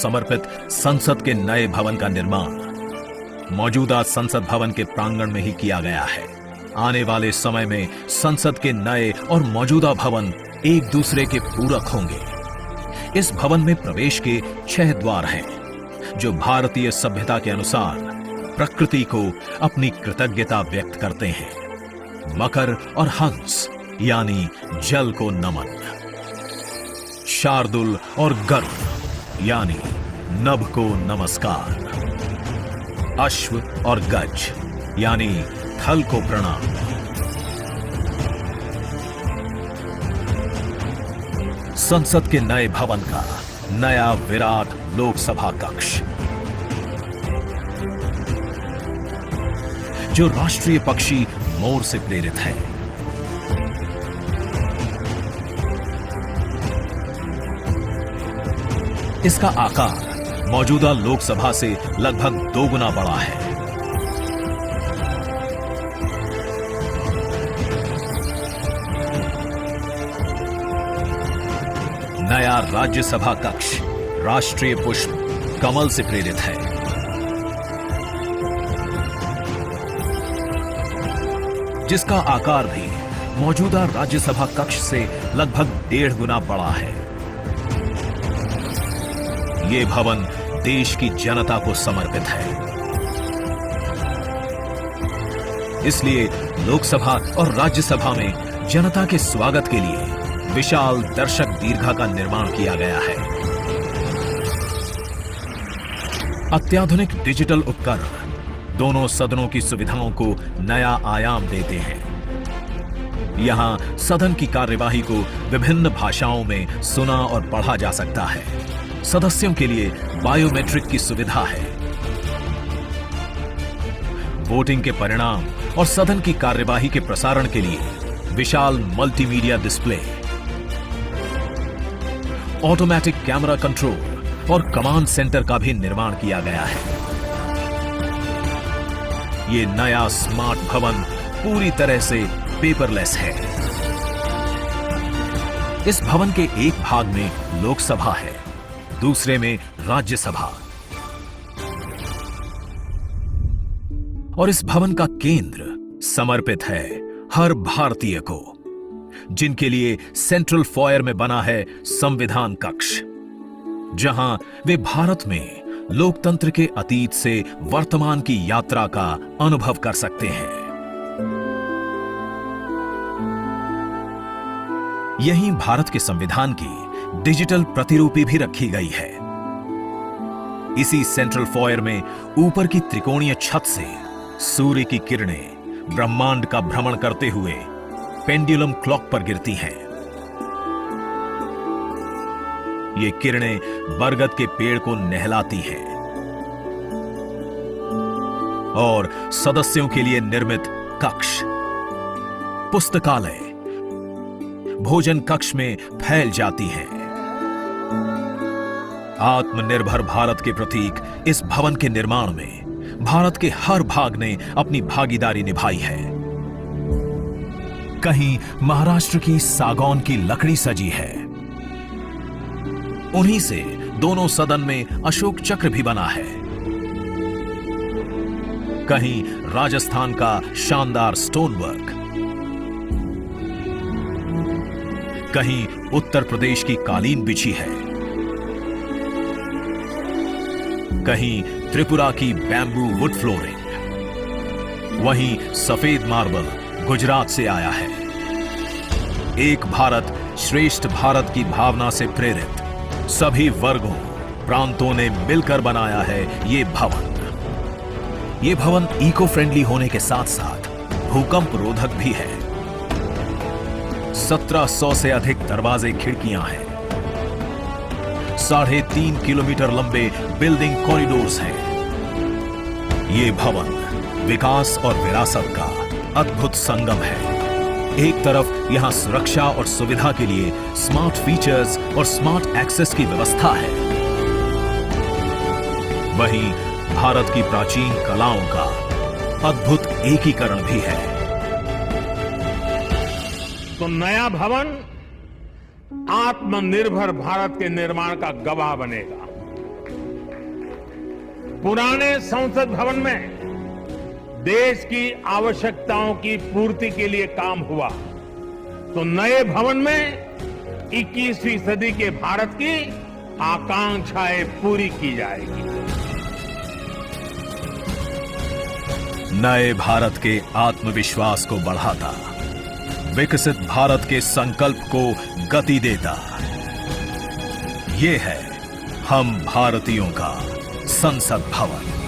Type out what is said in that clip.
समर्पित संसद के नए भवन का निर्माण मौजूदा संसद भवन के प्रांगण में ही किया गया है। आने वाले समय में संसद के नए और मौजूदा भवन एक दूसरे के पूरक होंगे। इस भवन में प्रवेश के 6 द्वार हैं, जो भारतीय सभ्यता के अनुसार प्रकृति को अपनी कृतज्ञता व्यक्त करते हैं। मकर और हंस यानी जल को नमन, शार्दुल और गर्भ यानी नभ को नमस्कार, अश्व और गज यानी थल को प्रणाम। संसद के नए भवन का नया विराट लोकसभा कक्ष, जो राष्ट्रीय पक्षी मोर से प्रेरित है। इसका आकार मौजूदा लोकसभा से लगभग 2 गुना बड़ा है। नया राज्यसभा कक्ष राष्ट्रीय पुष्प कमल से प्रेरित है। जिसका आकार भी मौजूदा राज्यसभा कक्ष से लगभग 1.5 गुना बड़ा है। ये भवन देश की जनता को समर्पित है, इसलिए लोकसभा और राज्यसभा में जनता के स्वागत के लिए विशाल दर्शक दीर्घा का निर्माण किया गया है। अत्याधुनिक डिजिटल उपकरण दोनों सदनों की सुविधाओं को नया आयाम देते हैं। यहां सदन की कार्यवाही को विभिन्न भाषाओं में सुना और पढ़ा जा सकता है। सदस्यों के लिए बायोमेट्रिक की सुविधा है। वोटिंग के परिणाम और सदन की कार्यवाही के प्रसारण के लिए विशाल multimedia display, automatic camera control और कमांड सेंटर का भी निर्माण किया गया है। यह नया स्मार्ट भवन पूरी तरह से पेपरलेस है। इस भवन के एक भाग में लोकसभा है, दूसरे में राज्यसभा, और इस भवन का केंद्र समर्पित है हर भारतीय को, जिनके लिए सेंट्रल फॉयर में बना है संविधान कक्ष, जहां वे भारत में लोकतंत्र के अतीत से वर्तमान की यात्रा का अनुभव कर सकते हैं। यहीं भारत के संविधान की डिजिटल प्रतिरूपी भी रखी गई है। इसी सेंट्रल फॉयर में ऊपर की त्रिकोणीय छत से सूर्य की किरणें ब्रह्मांड का भ्रमण करते हुए पेंडुलम क्लॉक पर गिरती हैं। ये किरणें बरगद के पेड़ को नहलाती हैं और सदस्यों के लिए निर्मित कक्ष, पुस्तकालय, भोजन कक्ष में फैल जाती हैं। आत्मनिर्भर भारत के प्रतीक इस भवन के निर्माण में भारत के हर भाग ने अपनी भागीदारी निभाई है। कहीं महाराष्ट्र की सागौन की लकड़ी सजी है, उन्हीं से दोनों सदन में अशोक चक्र भी बना है। कहीं राजस्थान का शानदार स्टोन वर्क, कहीं उत्तर प्रदेश की कालीन बिछी है, कहीं त्रिपुरा की बैम्बू वुड फ्लोरिंग, वहीं सफेद मार्बल गुजरात से आया है। एक भारत श्रेष्ठ भारत की भावना से प्रेरित सभी वर्गों, प्रांतों ने मिलकर बनाया है ये भवन। ये भवन इको फ्रेंडली होने के साथ साथ भूकंप रोधक भी है। 1700 से अधिक दरवाजे, खिड़कियां हैं। 3.5 किलोमीटर लंबे बिल्डिंग कॉरिडोर्स हैं। ये भवन विकास और विरासत का अद्भुत संगम है। एक तरफ यहां सुरक्षा और सुविधा के लिए स्मार्ट फीचर्स और स्मार्ट एक्सेस की व्यवस्था है, वहीं भारत की प्राचीन कलाओं का अद्भुत एकीकरण भी है। तो नया भवन आत्मनिर्भर भारत के निर्माण का गवाह बनेगा। पुराने संसद भवन में देश की आवश्यकताओं की पूर्ति के लिए काम हुआ, तो नए भवन में 21वीं सदी के भारत की आकांक्षाएं पूरी की जाएगी। नए भारत के आत्मविश्वास को बढ़ाता, विकसित भारत के संकल्प को गति देता। ये है हम भारतीयों का संसद भवन।